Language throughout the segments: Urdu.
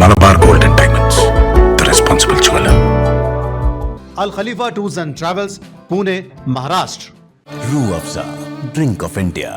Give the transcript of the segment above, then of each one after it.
Malabar Gold and Diamonds, the responsible jeweler. Al Khalifa Tours and Travels, Pune, Maharashtra. Rooh Afza, drink of India.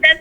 10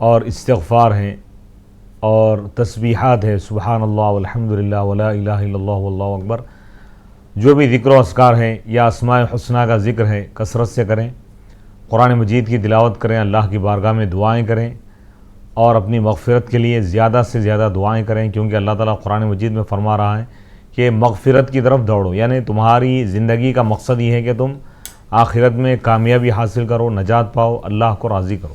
اور استغفار ہیں اور تسبیحات ہے، سبحان اللہ والحمدللہ ولا الہ الا اللہ واللہ اکبر، جو بھی ذکر و اذکار ہیں یا اسماء حسنہ کا ذکر ہے کثرت سے کریں، قرآن مجید کی تلاوت کریں، اللہ کی بارگاہ میں دعائیں کریں اور اپنی مغفرت کے لیے زیادہ سے زیادہ دعائیں کریں، کیونکہ اللہ تعالیٰ قرآن مجید میں فرما رہا ہے کہ مغفرت کی طرف دوڑو، یعنی تمہاری زندگی کا مقصد یہ ہے کہ تم آخرت میں کامیابی حاصل کرو، نجات پاؤ، اللہ کو راضی کرو۔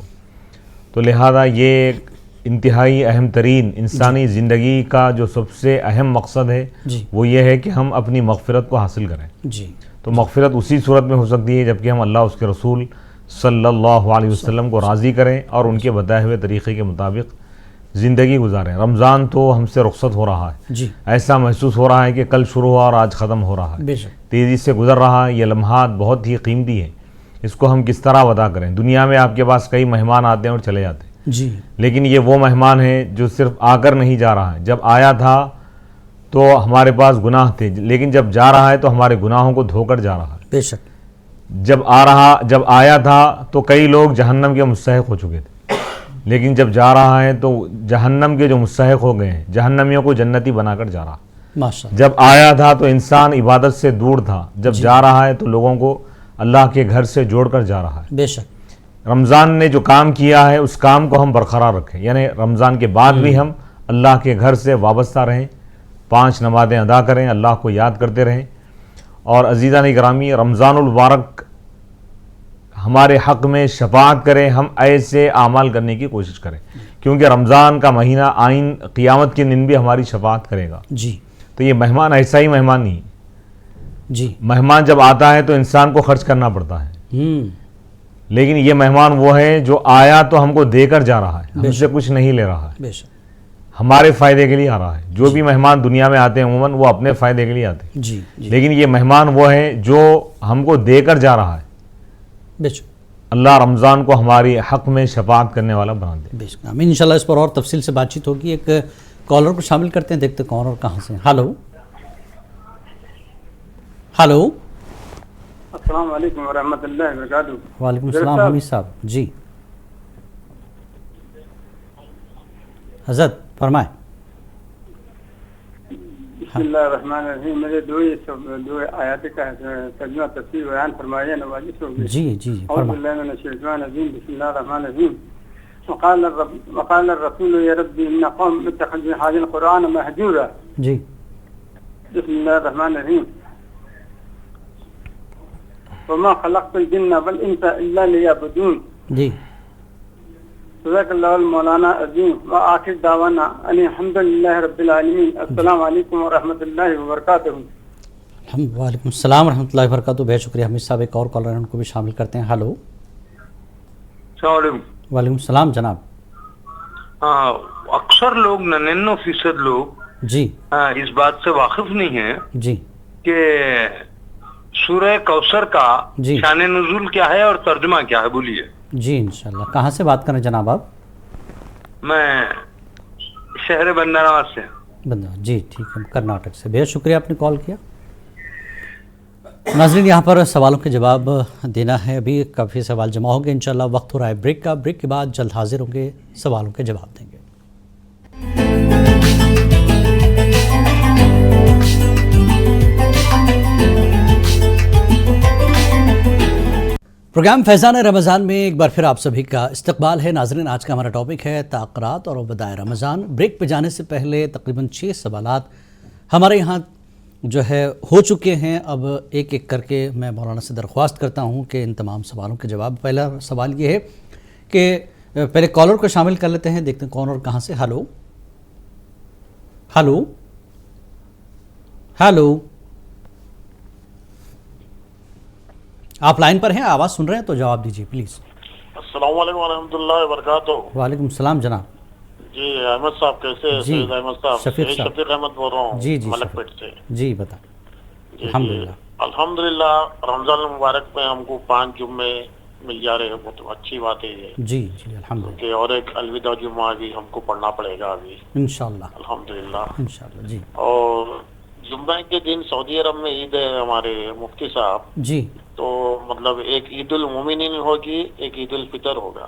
تو لہذا یہ ایک انتہائی اہم ترین انسانی زندگی کا جو سب سے اہم مقصد ہے وہ یہ ہے کہ ہم اپنی مغفرت کو حاصل کریں۔ تو مغفرت اسی صورت میں ہو سکتی ہے جبکہ ہم اللہ اس کے رسول صلی اللہ علیہ وسلم کو راضی کریں اور ان کے بتائے ہوئے طریقے کے مطابق زندگی گزاریں۔ رمضان تو ہم سے رخصت ہو رہا ہے، ایسا محسوس ہو رہا ہے کہ کل شروع ہوا اور آج ختم ہو رہا ہے، تیزی سے گزر رہا ہے۔ یہ لمحات بہت ہی قیمتی ہیں، اس کو ہم کس طرح ادا کریں؟ دنیا میں آپ کے پاس کئی مہمان آتے ہیں اور چلے جاتے ہیں، لیکن یہ وہ مہمان ہے جو صرف آ کر نہیں جا رہا ہے۔ جب آیا تھا تو ہمارے پاس گناہ تھے، لیکن جب جا رہا ہے تو ہمارے گناہوں کو دھو کر جا رہا ہے۔ بے شک جب آیا تھا تو کئی لوگ جہنم کے مستحق ہو چکے تھے، لیکن جب جا رہا ہے تو جہنم کے جو مستحق ہو گئے ہیں، جہنمیوں کو جنتی بنا کر جا رہا ہے۔ ماشاءاللہ۔ جب آیا تھا تو انسان عبادت سے دور تھا، جب جا رہا ہے تو لوگوں کو اللہ کے گھر سے جوڑ کر جا رہا ہے۔ بے شک رمضان نے جو کام کیا ہے اس کام کو ہم برقرار رکھیں، یعنی رمضان کے بعد بھی ہم اللہ کے گھر سے وابستہ رہیں، 5 نمازیں ادا کریں، اللہ کو یاد کرتے رہیں۔ اور عزیزان گرامی، رمضان المبارک ہمارے حق میں شفاعت کریں، ہم ایسے اعمال کرنے کی کوشش کریں، کیونکہ رمضان کا مہینہ آئین قیامت کے دن بھی ہماری شفاعت کرے گا۔ تو یہ مہمان ایسا ہی مہمان نہیں، مہمان جب آتا ہے تو انسان کو خرچ کرنا پڑتا ہے، لیکن یہ مہمان وہ ہے جو آیا تو ہم کو دے کر جا رہا ہے، ہم سے کچھ نہیں لے رہا ہے، ہمارے فائدے کے لیے آ رہا ہے۔ جو بھی مہمان دنیا میں آتے ہیں عموماً وہ اپنے فائدے کے لیے آتے ہیں، لیکن یہ مہمان وہ ہے جو ہم کو دے کر جا رہا ہے۔ اللہ رمضان کو ہماری حق میں شفاعت کرنے والا بنا دے۔ انشاءاللہ اس پر اور تفصیل سے بات چیت ہوگی۔ ایک کالر کو شامل کرتے ہیں، دیکھتے کون اور کہاں سے۔ ہلو ہلو، السلام علیکم ورحمۃ اللہ وبرکاتہ۔ وعلیکم السلام حمید صاحب جی، حضرت فرمائیں۔ بسم اللہ الرحمن الرحیم۔ میرے دو آیات کا ترجمہ تفسیر بیان فرمائیے، نوازش ہوگی۔ جی جی اعوذ باللہ من الشیطان الرجیم، بسم اللہ الرحمن الرحیم۔ وقال الرسول یا ربی ان قوم اتخذوا هذا القرآن مهجورا۔ جی بسم اللہ الرحمن الرحیم۔ وما خلقت الجن والانس الا ليعبدون۔ جی صدق اللہ المولانا عظیم وآخر دعوانا ان الحمد للہ رب العالمین۔ السلام علیکم ورحمۃ اللہ وبرکاتہ۔ وعلیکم السلام ورحمۃ اللہ وبرکاتہ، بہت شکریہ حمید صاحب۔ ایک اور کالر ہیں، ان کو بھی شامل کرتے ہیں۔ ہلو السلام علیکم۔ وعلیکم السلام جناب۔ اکثر لوگ 99% لوگ جی اس بات سے واقف نہیں ہیں جی کہ سورہ کوثر کا شان نزول کیا ہے اور ترجمہ کیا ہے، بولیے۔ جی انشاءاللہ۔ کہاں سے بات کریں جناب آپ؟ میں شہر بندرآباد سے۔ جی ٹھیک ہے، کرناٹک سے۔ بہت شکریہ آپ نے کال کیا۔ ناظرین، یہاں پر سوالوں کے جواب دینا ہے، ابھی کافی سوال جمع ہوں گے، انشاءاللہ وقت ہو رہا ہے بریک کا۔ بریک کے بعد جلد حاضر ہوں گے، سوالوں کے جواب دیں گے۔ پروگرام فیضان رمضان میں ایک بار پھر آپ سبھی کا استقبال ہے۔ ناظرین، آج کا ہمارا ٹاپک ہے تاثرات اور وداع رمضان۔ بریک پہ جانے سے پہلے تقریباً 6 سوالات ہمارے یہاں جو ہے ہو چکے ہیں۔ اب ایک ایک کر کے میں مولانا سے درخواست کرتا ہوں کہ ان تمام سوالوں کے جواب۔ پہلا سوال یہ ہے کہ پہلے کالر کو شامل کر لیتے ہیں، دیکھتے ہیں کون اور کہاں سے۔ ہلو ہلو ہلو، آپ لائن پر ہیں، آواز سن رہے ہیں تو جواب دیجیے پلیز۔ السلام علیکم ورحمۃ اللہ وبرکاتہ۔ وعلیکم السلام جناب۔ جی احمد صاحب کیسے ہیں؟ سید احمد صاحب، شفیق احمد بول رہا ہوں ملک پیٹ سے۔ جی بتا۔ الحمدللہ الحمدللہ رمضان المبارک میں ہم کو 5 جمعے مل جا رہے ہیں، بہت اچھی بات ہے یہ۔ جی جی الحمدللہ۔ اور ایک الوداع جمعہ بھی ہم کو پڑھنا پڑے گا ابھی انشاءاللہ۔ الحمدللہ انشاءاللہ جی۔ اور جمعہ کے دن سعودی عرب میں عید ہے ہمارے مفتی صاحب، جی تو مطلب ایک عید المومنین ہوگی، ایک عید الفطر ہوگا۔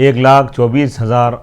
1,24,000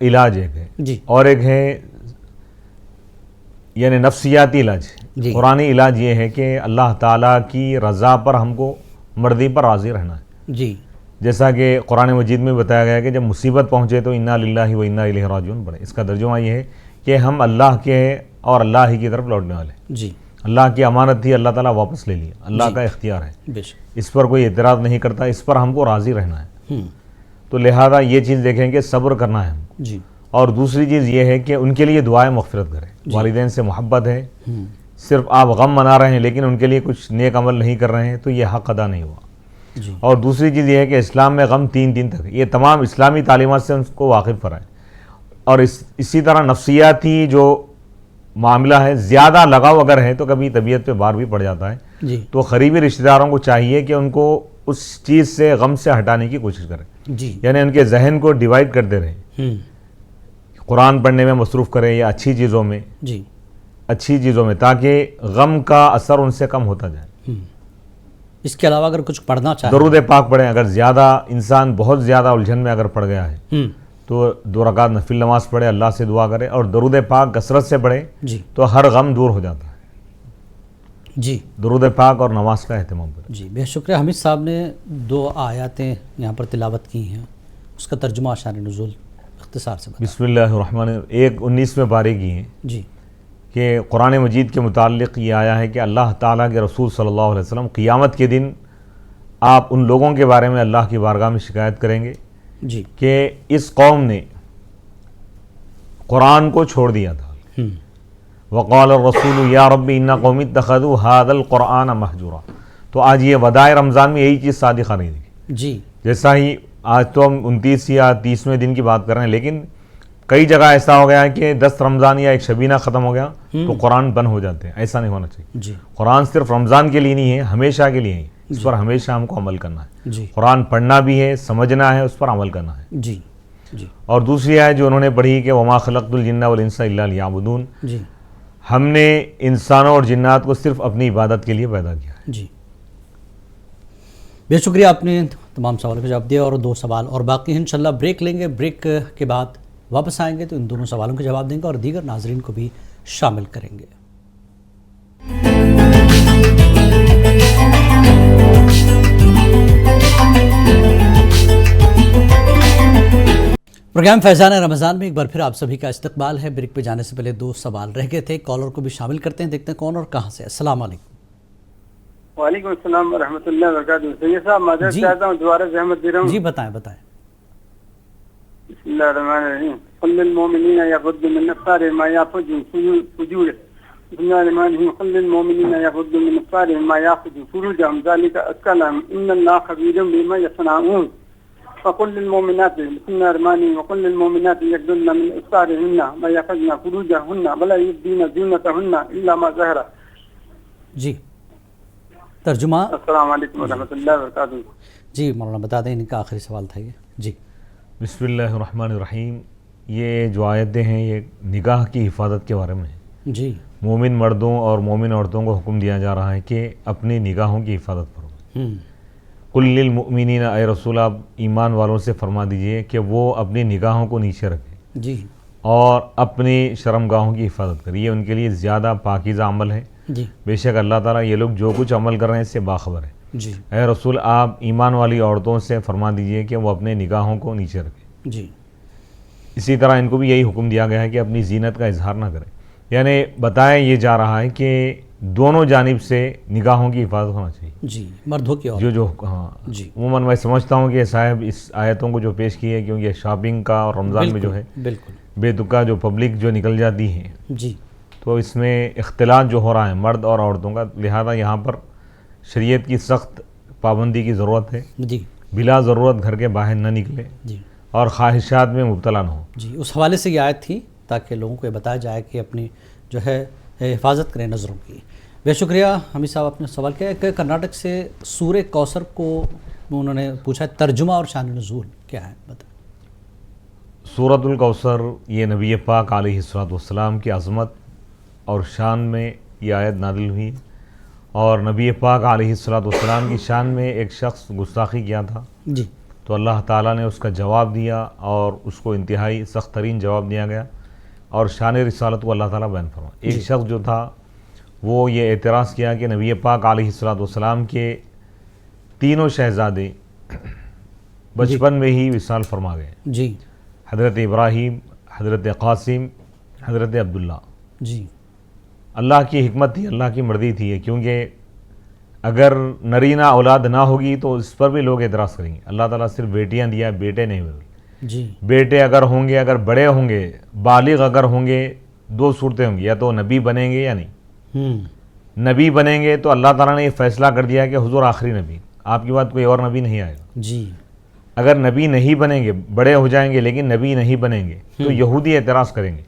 علاج ایک ہے جی اور ایک ہے یعنی نفسیاتی علاج. جی قرآنی علاج یہ ہے کہ اللہ تعالیٰ کی رضا پر ہم کو مرضی پر راضی رہنا ہے. جی جیسا کہ قرآن مجید میں بتایا گیا ہے کہ جب مصیبت پہنچے تو انا للہ و انا الیہ راجعون پڑھیں. اس کا ترجمہ یہ ہے کہ ہم اللہ کے اور اللہ ہی کی طرف لوٹنے والے. جی اللہ کی امانت تھی, اللہ تعالیٰ واپس لے لیا, اللہ کا اختیار ہے, اس پر کوئی اعتراض نہیں کرتا, اس پر ہم کو راضی رہنا ہے. تو لہذا یہ چیز دیکھیں کہ صبر کرنا ہے ہم کو. جی اور دوسری چیز یہ ہے کہ ان کے لیے دعائیں مغفرت کریں. والدین سے محبت ہے, صرف آپ غم منا رہے ہیں لیکن ان کے لیے کچھ نیک عمل نہیں کر رہے ہیں تو یہ حق ادا نہیں ہوا. اور دوسری چیز یہ ہے کہ اسلام میں غم 3 دن تک, یہ تمام اسلامی تعلیمات سے ان کو واقف کرائیں. اور اسی طرح نفسیاتی جو معاملہ ہے, زیادہ لگاؤ اگر ہے تو کبھی طبیعت پہ بار بھی پڑ جاتا ہے, تو قریبی رشتہ داروں کو چاہیے کہ ان کو اس چیز سے, غم سے ہٹانے کی کوشش کریں. یعنی ان کے ذہن کو ڈیوائیڈ کرتے رہیں, قرآن پڑھنے میں مصروف کریں یا اچھی چیزوں میں, اچھی چیزوں میں, تاکہ غم کا اثر ان سے کم ہوتا جائے. اس کے علاوہ اگر کچھ پڑھنا چاہیں, درود پاک پڑھیں. اگر زیادہ انسان بہت زیادہ الجھن میں اگر پڑ گیا ہے تو 2 رکعت نفل نماز پڑھے, اللہ سے دعا کرے اور درود پاک کثرت سے پڑھے تو ہر غم دور ہو جاتا ہے. جی درود پاک اور نماز کا اہتمام کریں. جی بے شکریہ. حمید صاحب نے 2 آیاتیں یہاں پر تلاوت کی ہیں, اس کا ترجمہ شان نزول اختصار سے بتائیں. بسم اللہ الرحمن الرحیم. ایک 19 میں پارے کی ہیں جی کہ قرآن مجید کے متعلق یہ آیا ہے کہ اللہ تعالیٰ کے رسول صلی اللہ علیہ وسلم قیامت کے دن آپ ان لوگوں کے بارے میں اللہ کی بارگاہ میں شکایت کریں گے جی کہ اس قوم نے قرآن کو چھوڑ دیا تھا. وقال الرسول یا رب ان قوم اتخذوا هذا القرآن مہجورا. تو آج یہ وداع رمضان میں یہی چیز صادقہ نہیں تھی. جی جیسا ہی آج تو ہم 29 یا 30ویں دن کی بات کر رہے ہیں, لیکن کئی جگہ ایسا ہو گیا ہے کہ 10 رمضان یا ایک شبینہ ختم ہو گیا تو قرآن بند ہو جاتے ہیں. ایسا نہیں ہونا چاہیے. قرآن صرف رمضان کے لیے نہیں ہے, ہمیشہ کے لیے ہے. اس پر ہمیشہ ہم کو عمل کرنا ہے. قرآن پڑھنا بھی ہے, سمجھنا ہے, اس پر عمل کرنا ہے. جی جی. اور دوسری آیت جو انہوں نے پڑھی کہ وما خلقت الجن والانس الا لیعبدون, جی ہم نے انسانوں اور جنات کو صرف اپنی عبادت کے لیے پیدا کیا ہے. جی بے شکریہ, آپ نے تمام سوالوں کا جواب دیا. اور 2 سوال اور باقی ہیں, انشاءاللہ بریک لیں گے. بریک کے بعد واپس آئیں گے تو ان دونوں سوالوں کے جواب دیں گے اور دیگر ناظرین کو بھی شامل کریں گے. پروگرام فیضان رمضان میں ایک بار پھر آپ سبھی کا استقبال ہے. بریک پہ جانے سے پہلے 2 سوال رہ گئے تھے, کالر کو بھی شامل کرتے ہیں, دیکھتے ہیں کون اور کہاں سے. السلام علیکم. وعلیکم السلام ورحمۃ اللہ وبرکاتہ. سید صاحب معذرت چاہتا ہوں, دوبارہ زحمت دے رہا ہوں. جی بتائیں. بسم اللہ الرحمن الرحیم. قل للمؤمنین یغضوا من ابصارهم ما یعفضوا فجورهم. بسم اللہ الرحمن الرحیم. قل للمؤمنین یغضوا من ابصارهم ما یعفضوا فروجهم ذلك ازکى لهم ان اللہ خبیر بما یصنعون. وقل للمؤمنات بسم الله الرحمن الرحيم. وقل للمؤمنات يغضن من ابصارهن ويحفظن فروجهن ولا يبدين زينتهن الا ما ظهر. جی ترجمہ. السلام علیکم ورحمۃ اللہ وبرکاتہ. جی مولانا بتا دیں, ان کا آخری سوال تھا یہ. جی بسم اللہ الرحمن الرحیم. یہ جو آیتیں ہیں یہ نگاہ کی حفاظت کے بارے میں ہیں. جی مومن مردوں اور مومن عورتوں کو حکم دیا جا رہا ہے کہ اپنی نگاہوں کی حفاظت کرو. قل للمؤمنین, اے رسول آپ ایمان والوں سے فرما دیجئے کہ وہ اپنی نگاہوں کو نیچے رکھیں جی اور اپنی شرمگاہوں کی حفاظت کریں. یہ ان کے لیے زیادہ پاکیزہ عمل ہے. جی بے شک اللہ تعالیٰ یہ لوگ جو کچھ عمل کر رہے ہیں اس سے باخبر ہے. جی اے رسول آپ ایمان والی عورتوں سے فرما دیجئے کہ وہ اپنے نگاہوں کو نیچے رکھیں. جی اسی طرح ان کو بھی یہی حکم دیا گیا ہے کہ اپنی زینت کا اظہار نہ کریں. یعنی بتایا یہ جا رہا ہے کہ دونوں جانب سے نگاہوں کی حفاظت ہونا چاہیے. جی مرد ہو کے جو ہاں جی. عموماً میں سمجھتا ہوں کہ صاحب اس آیتوں کو جو پیش کی ہے کیونکہ شاپنگ کا اور رمضان میں جو ہے بالکل بے تکا جو پبلک جو نکل جاتی ہے جی, تو اس میں اختلاط جو ہو رہا ہے مرد اور عورتوں کا, لہذا یہاں پر شریعت کی سخت پابندی کی ضرورت ہے. جی بلا ضرورت گھر کے باہر نہ نکلے جی اور خواہشات میں مبتلا نہ ہو. جی اس حوالے سے یہ آیت تھی تاکہ لوگوں کو یہ بتایا جائے کہ اپنی جو ہے حفاظت کریں نظروں کی. بے شکریہ حمید صاحب. آپ نے سوال کیا کہ کرناٹک سے سورہ کوثر کو انہوں نے پوچھا ہے, ترجمہ اور شان نزول کیا ہے بتائیں. سورۃ الکوثر یہ نبی پاک علیہ الصلوۃ والسلام کی عظمت اور شان میں یہ آیت نازل ہوئی, اور نبی پاک علیہ الصلوۃ والسلام کی شان میں ایک شخص گستاخی کیا تھا جی, تو اللہ تعالیٰ نے اس کا جواب دیا اور اس کو انتہائی سخت ترین جواب دیا گیا اور شان رسالت کو اللہ تعالیٰ بیان فرما. ایک شخص جو تھا وہ یہ اعتراض کیا کہ نبی پاک علیہ الصلوۃ والسلام کے تینوں شہزادے بچپن میں ہی وصال فرما گئے. جی. حضرت ابراہیم، حضرت قاسم، حضرت عبداللہ. جی. اللہ کی حکمت تھی، اللہ کی مرضی تھی، کیونکہ اگر نرینہ اولاد نہ ہوگی تو اس پر بھی لوگ اعتراض کریں گے. اللہ تعالیٰ صرف بیٹیاں دیا، بیٹے نہیں ہوئے. جی. بیٹے اگر ہوں گے، اگر بڑے ہوں گے، بالغ اگر ہوں گے، دو صورتیں ہوں گی، یا تو نبی بنیں گے یا نہیں. نبی بنیں گے تو اللہ تعالیٰ نے یہ فیصلہ کر دیا کہ حضور آخری نبی، آپ کے بعد کوئی اور نبی نہیں آئے گا. جی. اگر نبی نہیں بنیں گے، بڑے ہو جائیں گے لیکن نبی نہیں بنیں گے تو یہودی اعتراض کریں گے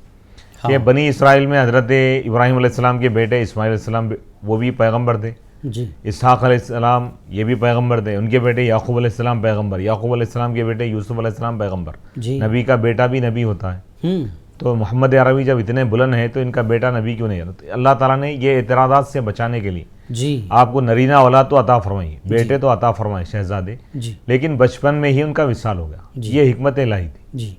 کہ بنی اسرائیل میں حضرت ابراہیم علیہ السلام کے بیٹے اسماعیل علیہ السلام وہ بھی پیغمبر تھے. جی. اسحاق علیہ السلام یہ بھی پیغمبر تھے، ان کے بیٹے یعقوب علیہ السلام پیغمبر، یعقوب علیہ السلام کے بیٹے یوسف علیہ السلام پیغمبر. جی. نبی کا بیٹا بھی نبی ہوتا ہے. تو محمد عربی جب اتنے بلند ہیں تو ان کا بیٹا نبی کیوں نہیں ہوتا؟ اللہ تعالیٰ نے یہ اعتراضات سے بچانے کے لیے جی آپ کو نرینہ اولاد تو عطا فرمائی، بیٹے تو عطا فرمائے شہزادے، جی. لیکن بچپن میں ہی ان کا وصال ہو گیا. یہ حکمت الہی تھی. جی.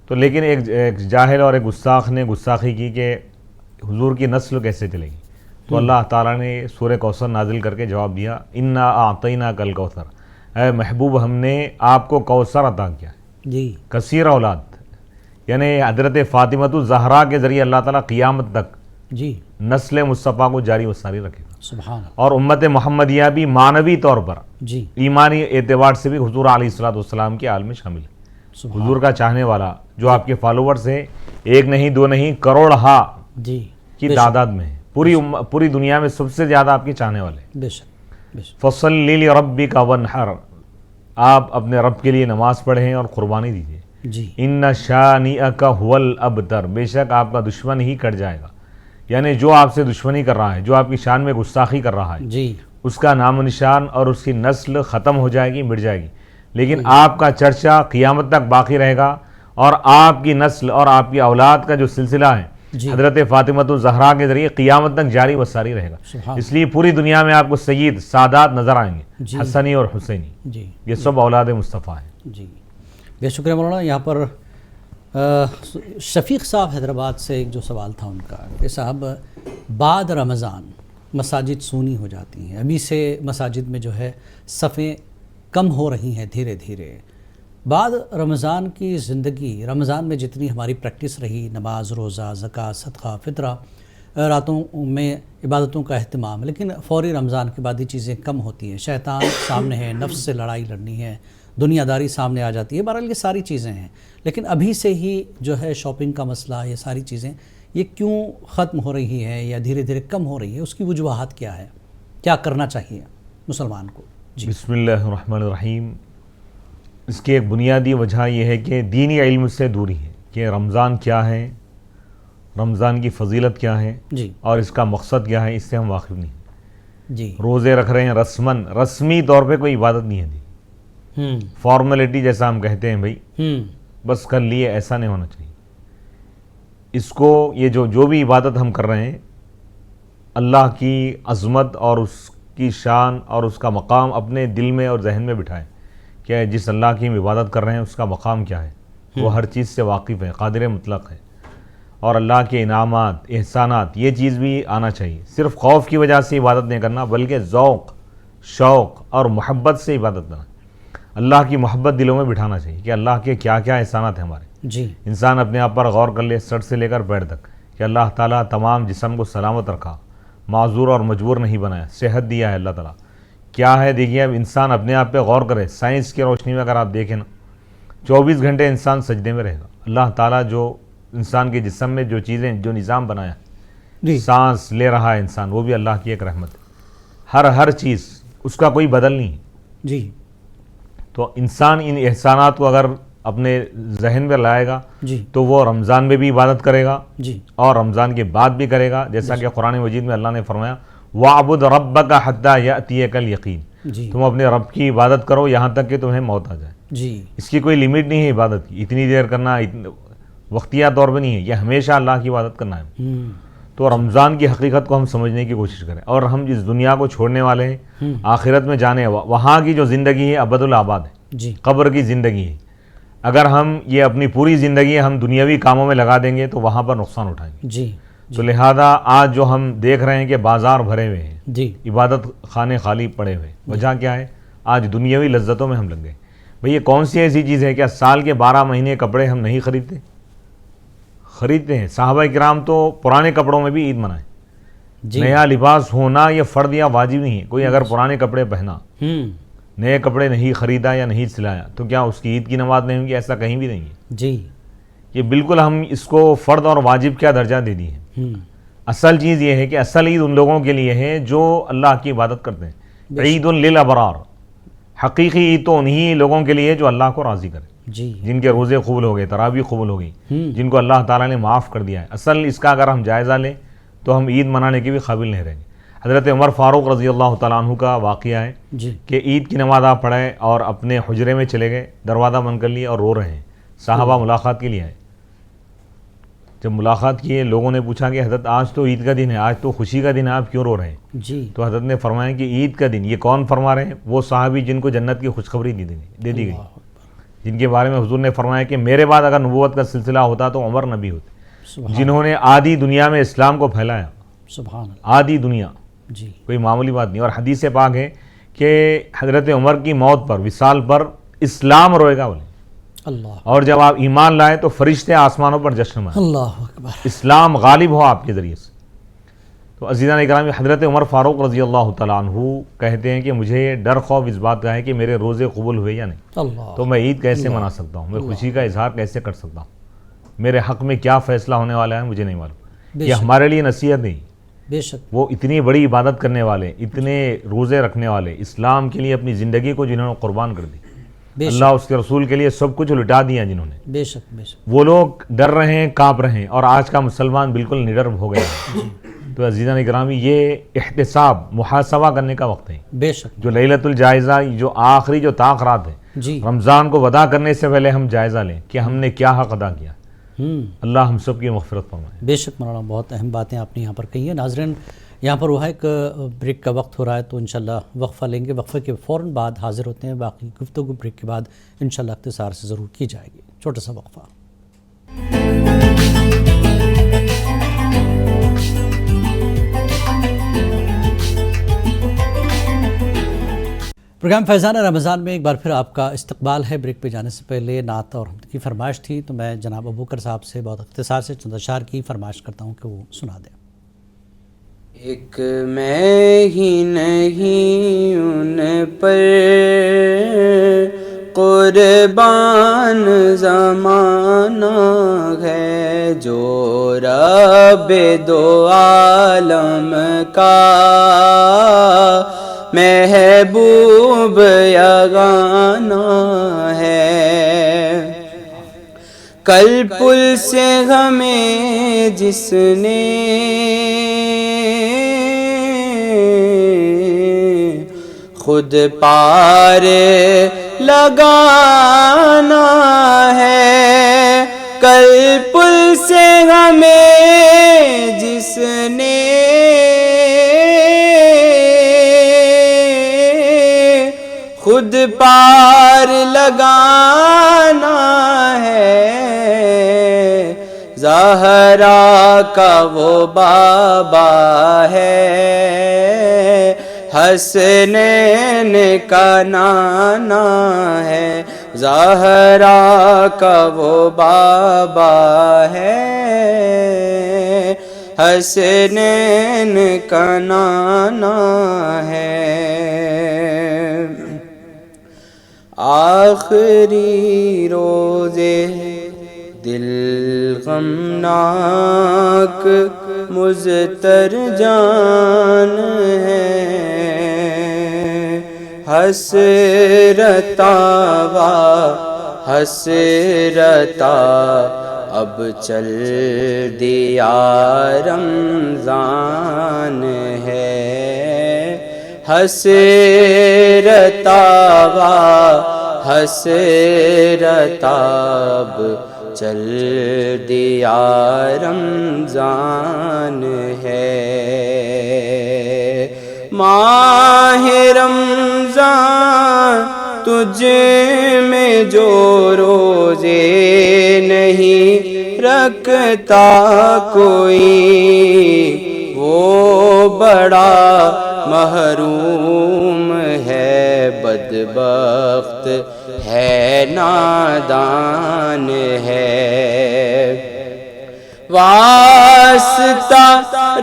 تو لیکن ایک جاہل اور ایک گستاخ نے گستاخی کی کہ حضور کی نسل کیسے چلے گی. تو اللہ تعالیٰ نے سورہ کوثر نازل کر کے جواب دیا، انا اعطیناک الکوثر، اے محبوب ہم نے آپ کو کوثر عطا کیا ہے. جی. کثیر اولاد، یعنی حضرت فاطمۃ الزہرا کے ذریعے اللہ تعالیٰ قیامت تک جی نسل مصطفیٰ کو جاری و ساری رکھے گا. سبحان اللہ. اور امت محمدیہ بھی معنوی طور پر جی ایمانی اعتبار سے بھی حضور علیہ الصلوۃ والسلام کے عالم میں شامل ہے. حضور کا چاہنے والا جو آپ کے فالوورز ہیں، ایک نہیں دو نہیں کروڑ جی کی تعداد میں ہے. پوری دنیا میں سب سے زیادہ آپ کے چاہنے والے. بے شک. فصلی لربک وانحر، آپ اپنے رب کے لیے نماز پڑھیں اور قربانی دیجیے. جی. ان شانئک هو الابتر، بے شک آپ کا دشمن ہی کٹ جائے گا. یعنی جو آپ سے دشمنی کر رہا ہے، جو آپ کی شان میں گستاخی کر رہا ہے، جی اس کا نام و نشان اور اس کی نسل ختم ہو جائے گی، مٹ جائے گی، لیکن آپ کا چرچا قیامت تک باقی رہے گا. اور آپ کی نسل اور آپ کی اولاد کا جو سلسلہ ہے حضرت فاطمۃ الزہرا کے ذریعے قیامت تک جاری و ساری رہے گا. اس لیے پوری دنیا میں آپ کو سید سادات نظر آئیں گے، حسنی اور حسینی. جی. یہ سب اولاد مصطفیٰ ہیں. جی بے شکریہ مولانا. یہاں پر شفیق صاحب حیدرآباد سے ایک جو سوال تھا ان کا کہ صاحب بعد رمضان مساجد سونی ہو جاتی ہیں، ابھی سے مساجد میں جو ہے صفیں کم ہو رہی ہیں دھیرے دھیرے. بعد رمضان کی زندگی، رمضان میں جتنی ہماری پریکٹس رہی، نماز، روزہ، زکوٰۃ، صدقہ، فطرہ، راتوں میں عبادتوں کا اہتمام، لیکن فوری رمضان کے بعد یہ چیزیں کم ہوتی ہیں. شیطان سامنے ہے، نفس سے لڑائی لڑنی ہے، دنیا داری سامنے آ جاتی ہے. بہرحال یہ ساری چیزیں ہیں، لیکن ابھی سے ہی جو ہے شاپنگ کا مسئلہ، یہ ساری چیزیں یہ کیوں ختم ہو رہی ہیں یا دھیرے دھیرے کم ہو رہی ہے؟ اس کی وجوہات کیا ہے؟ کیا کرنا چاہیے مسلمان کو؟ جی. بسم اللہ الرحمن الرحیم. اس کی ایک بنیادی وجہ یہ ہے کہ دینی علم سے دوری ہے کہ رمضان کیا ہے، رمضان کی فضیلت کیا ہے، جی. اور اس کا مقصد کیا ہے، اس سے ہم واقف نہیں ہیں. جی. روزے رکھ رہے ہیں رسمی طور پہ کوئی عبادت نہیں ہے دی، فارمیلٹی جیسا ہم کہتے ہیں بھائی بس کر لیے، ایسا نہیں ہونا چاہیے. اس کو یہ جو بھی عبادت ہم کر رہے ہیں، اللہ کی عظمت اور اس کی شان اور اس کا مقام اپنے دل میں اور ذہن میں بٹھائیں کہ جس اللہ کی ہم عبادت کر رہے ہیں اس کا مقام کیا ہے. وہ ہر چیز سے واقف ہے، قادر مطلق ہے، اور اللہ کے انعامات، احسانات، یہ چیز بھی آنا چاہیے. صرف خوف کی وجہ سے عبادت نہیں کرنا، بلکہ ذوق، شوق اور محبت سے عبادت کرنا. اللہ کی محبت دلوں میں بٹھانا چاہیے کہ اللہ کے کیا کیا احسانات ہیں ہمارے. جی. انسان اپنے آپ پر غور کر لے، سر سے لے کر پیر تک، کہ اللہ تعالیٰ تمام جسم کو سلامت رکھا، معذور اور مجبور نہیں بنایا، صحت دیا ہے اللہ تعالیٰ. کیا ہے دیکھیے، اب انسان اپنے آپ پہ غور کرے. سائنس کی روشنی میں اگر آپ دیکھیں نا، 24 گھنٹے انسان سجدے میں رہے گا. اللہ تعالیٰ جو انسان کے جسم میں جو چیزیں، جو نظام بنایا، سانس لے رہا ہے انسان، وہ بھی اللہ کی ایک رحمت ہے. ہر چیز اس کا کوئی بدل نہیں. جی. تو انسان ان احسانات کو اگر اپنے ذہن میں لائے گا تو وہ رمضان میں بھی عبادت کرے گا اور رمضان کے بعد بھی کرے گا. جیسا کہ قرآن مجید میں اللہ نے فرمایا، وَاعْبُدْ رَبَّكَ حَتَّى يَأْتِيَكَ الْيَقِينُ، تم اپنے رب کی عبادت کرو یہاں تک کہ تمہیں موت آ جائے. اس کی کوئی لمٹ نہیں ہے عبادت کی، اتنی دیر کرنا وقتیہ طور پہ نہیں ہے، یہ ہمیشہ اللہ کی عبادت کرنا ہے. تو رمضان کی حقیقت کو ہم سمجھنے کی کوشش کریں. اور ہم جس دنیا کو چھوڑنے والے ہیں، آخرت میں جانے، وہاں کی جو زندگی ہے ابد الآباد ہے. ہے، قبر کی زندگی ہے. اگر ہم یہ اپنی پوری زندگی ہم دنیاوی کاموں میں لگا دیں گے تو وہاں پر نقصان اٹھائیں گے. تو لہذا آج جو ہم دیکھ رہے ہیں کہ بازار بھرے ہوئے ہیں، عبادت خانے خالی پڑے ہوئے، وجہ کیا ہے؟ آج دنیاوی لذتوں میں ہم لگ گئے. بھئی یہ کون سی ایسی چیز ہے کہ سال کے 12 مہینے کپڑے ہم نہیں خریدتے ہیں. صحابہ کرام تو پرانے کپڑوں میں بھی عید منائیں. نیا لباس ہونا یہ فرض یا واجب نہیں ہے. کوئی اگر پرانے کپڑے پہنا، نئے کپڑے نہیں خریدا یا نہیں سلایا تو کیا اس کی عید کی نماز نہیں ہوگی؟ ایسا کہیں بھی نہیں ہے. یہ بالکل ہم اس کو فرض اور واجب کیا درجہ دے دی ہے. اصل چیز یہ ہے کہ اصل عید ان لوگوں کے لیے ہے جو اللہ کی عبادت کرتے ہیں. عید للابرار، حقیقی عید تو انہی لوگوں کے لیے جو اللہ کو راضی کرے، جن کے روزے قبول ہو گئے، تراویح قبول ہو گئی، جن کو اللہ تعالیٰ نے معاف کر دیا ہے. اصل اس کا اگر ہم جائزہ لیں تو ہم عید منانے کے بھی قابل نہیں رہیں گے. حضرت عمر فاروق رضی اللہ تعالیٰ عنہ کا واقعہ ہے کہ عید کی نماز آپ پڑھے اور اپنے حجرے میں چلے گئے، دروازہ بند کر لیے اور رو رہے ہیں. صحابہ ملاقات کے لیے آئے. جب ملاقات کیے لوگوں نے پوچھا کہ حضرت آج تو عید کا دن ہے، آج تو خوشی کا دن ہے، آپ کیوں رو رہے ہیں؟ تو حضرت نے فرمایا کہ عید کا دن یہ کون فرما رہے ہیں؟ وہ صحابی جن کو جنت کی خوشخبری دے دی گئی، جن کے بارے میں حضور نے فرمایا کہ میرے بعد اگر نبوت کا سلسلہ ہوتا تو عمر نبی ہوتے، جنہوں نے آدھی دنیا میں اسلام کو پھیلایا. آدھی دنیا، کوئی معمولی بات نہیں. اور حدیث پاک ہے کہ حضرت عمر کی موت پر، وصال پر اسلام روئے گا بولے. اور جب آپ ایمان لائے تو فرشتے آسمانوں پر جشن منائے، اسلام غالب ہو آپ کے ذریعے سے. تو عزیزان اکرامی، حضرت عمر فاروق رضی اللہ تعالیٰ عنہ کہتے ہیں کہ مجھے ڈر خوف اس بات کا ہے کہ میرے روزے قبول ہوئے یا نہیں، تو میں عید کیسے منا سکتا ہوں، میں خوشی کا اظہار کیسے کر سکتا ہوں، میرے حق میں کیا فیصلہ ہونے والا ہے مجھے نہیں معلوم. یہ ہمارے لیے نصیحت نہیں. وہ اتنی بڑی عبادت کرنے والے، اتنے روزے رکھنے والے، اسلام کے لیے اپنی زندگی کو جنہوں نے قربان کر دی، اللہ اس کے رسول کے لیے سب کچھ لٹا دیا جنہوں نے، بے شک وہ لوگ ڈر رہے ہیں، کانپ رہے ہیں. اور آج کا مسلمان بالکل نڈر ہو گیا ہے. تو عزیزان اکرامی، یہ احتساب، محاسبہ کرنے کا وقت ہے. بے شک جو لیلۃ الجائزہ، جو آخری جو تاخرات ہے، رمضان کو ودا کرنے سے پہلے ہم جائزہ لیں کہ ہم نے کیا حق ادا کیا. اللہ ہم سب کی مغفرت فرمائے. بے شک مولانا، بہت اہم باتیں آپ نے یہاں پر کہی ہیں. ناظرین، یہاں پر وہ ہے کہ بریک کا وقت ہو رہا ہے تو انشاءاللہ وقفہ لیں گے. وقفے کے فوراً بعد حاضر ہوتے ہیں. باقی گفتگو بریک کے بعد انشاءاللہ اختصار سے ضرور کی جائے گی. چھوٹا سا وقفہ. پروگرام فیضان رمضان میں ایک بار پھر آپ کا استقبال ہے. بریک پہ جانے سے پہلے نعت اور حمد کی فرمائش تھی تو میں جناب ابوبکر صاحب سے بہت اختصار سے چند اشعار کی فرمائش کرتا ہوں کہ وہ سنا دیں. ایک میں ہی نہیں ان پر قربان زمانہ ہے، جو رب دو عالم کا محبوب یگانہ ہے. کل پل سے ہمیں جس نے خود پار لگانا ہے، کل پل سے ہمیں جس نے خود پار لگانا ہے، زہرا کا وہ بابا ہے، حسنین کا نانا ہے، زہرا کا وہ بابا ہے، حسنین کا نانا ہے. آخری روزے دل غمناک مضطر جان ہے، حسرتا اب چل دیا رمضان ہے، حسرتا اب چل دیا رمضان ہے. ماہ رمضان تو تجھ میں جو روزے نہیں رکھتا کوئی وہ بڑا محروم ہے بدبخت ہے نادان ہے واسطہ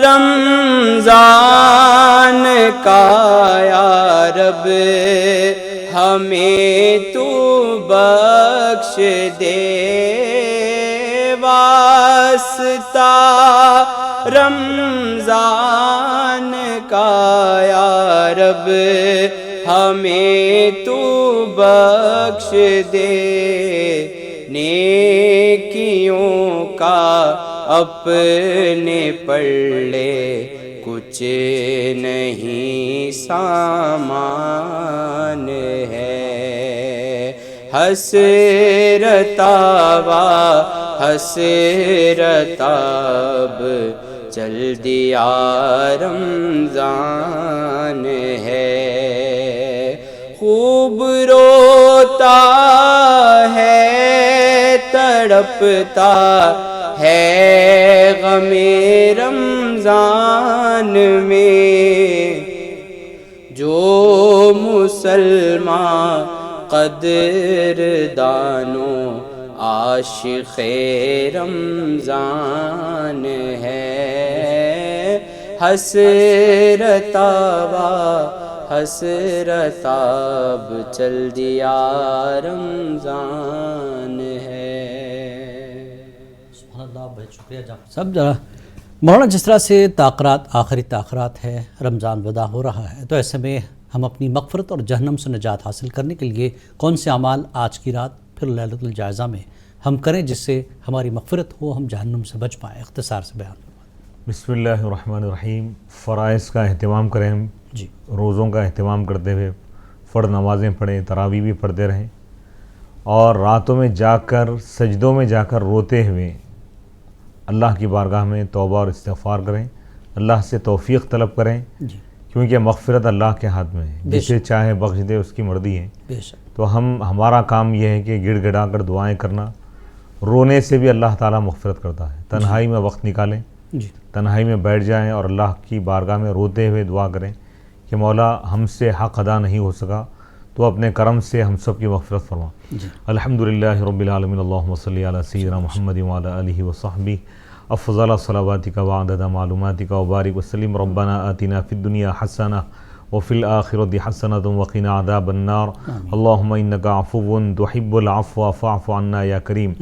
رمضان کا یا رب ہمیں تو بخش دے واسطہ رمضان کا یا رب ہمیں تو بخش دے نیکیوں کا اپنے پلے کچھ نہیں سامان ہے حسرتاوا حسرتاب چل دیا رمضان ہے خوب روتا ہے تڑپتا ہے غم رمضان میں جو مسلمان قدر دانوں عاشق رمضان ہے حسرتاوا حسرتاب چل دیا رمضان ہے. سبحان اللہ، بہت شکریہ جعفر صاحب. مولانا جس طرح سے تاخرات آخری تاخرات ہے، رمضان ودا ہو رہا ہے، تو ایسے میں ہم اپنی مغفرت اور جہنم سے نجات حاصل کرنے کے لیے کون سے اعمال آج کی رات پھر لیلۃ الجائزہ میں ہم کریں جس سے ہماری مغفرت ہو، ہم جہنم سے بچ پائیں؟ اختصار سے بیان. بسم اللہ الرحمن الرحیم. فرائض کا اہتمام کریں، جی روزوں کا اہتمام کرتے ہوئے فرض نمازیں پڑھیں، تراویح بھی پڑھتے رہیں، اور راتوں میں جا کر سجدوں میں جا کر روتے ہوئے اللہ کی بارگاہ میں توبہ اور استغفار کریں، اللہ سے توفیق طلب کریں، کیونکہ مغفرت اللہ کے ہاتھ میں ہے، جسے چاہے بخش دے، اس کی مرضی ہے. تو ہمارا کام یہ ہے کہ گڑ گڑا کر دعائیں کرنا. رونے سے بھی اللہ تعالیٰ مغفرت کرتا ہے. تنہائی میں وقت نکالیں، تنہائی میں بیٹھ جائیں اور اللہ کی بارگاہ میں روتے ہوئے دعا کریں کہ مولا ہم سے حق ادا نہیں ہو سکا، تو اپنے کرم سے ہم سب کی مغفرت فرما. الحمدللہ رب العالمین. اللہم صلی علی سیدنا محمد وعلی آلہ وصحبہ افضل صلواتک وعدد معلوماتک وبارک وسلم. ربنا آتنا فی الدنیا حسنہ وفی الآخرۃ حسنۃ وقنا عذاب النار. اللہم انک عفو تحب العفو فاعف عنا یا کریم.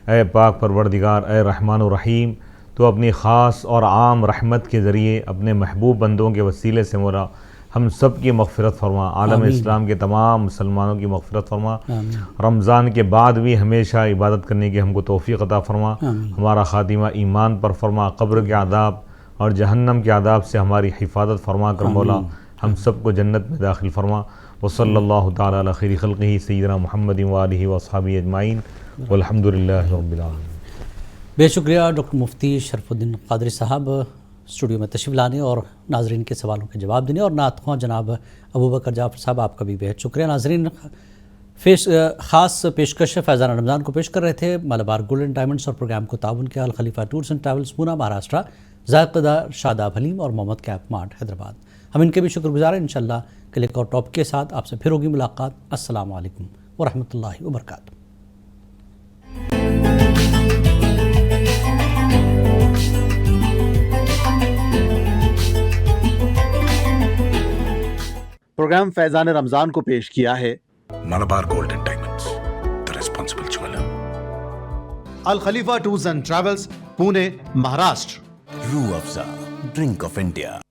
اے پاک پروردگار، اے رحمان الرحیم، تو اپنی خاص اور عام رحمت کے ذریعے اپنے محبوب بندوں کے وسیلے سے مولا ہم سب کی مغفرت فرما، عالم اسلام کے تمام مسلمانوں کی مغفرت فرما. رمضان کے بعد بھی ہمیشہ عبادت کرنے کی ہم کو توفیق عطا فرما. ہمارا خاتمہ ایمان پر فرما. قبر کے عذاب اور جہنم کے عذاب سے ہماری حفاظت فرما کر مولا ہم سب کو جنت میں داخل فرما. وصلی اللہ تعالی علی خیر خلقہ سیدنا محمد وآلہ واصحابہ اجمعین والحمد للہ رب العالمین. بے شکریہ ڈاکٹر مفتی شرف الدین قادری صاحب اسٹوڈیو میں تشریف لانے اور ناظرین کے سوالوں کے جواب دینے، اور نعت خواں جناب ابوبکر جعفر صاحب آپ کا بھی بہت شکریہ. ناظرین، خاص پیشکش فیضان رمضان کو پیش کر رہے تھے مالابار گولڈن ڈائمنڈس اور پروگرام کو تعاون کیا الخلیفہ ٹورز اینڈ ٹریولز پونا مہاراشٹرا، ذائقہ دار شاداب حلیم اور محمد کیپ مارٹ حیدرآباد. ہم ان کے بھی شکر گزار ہیں. انشاءاللہ کلک اور ٹاپ کے ساتھ آپ سے پھر ہوگی ملاقات. السلام علیکم ورحمۃ اللہ وبرکاتہ. پروگرام فیضان رمضان کو پیش کیا ہے Malabar gold and diamonds, the responsible jeweler. Al Khalifa tours and travels, Pune, Maharashtra. Rooh Afza drink of India.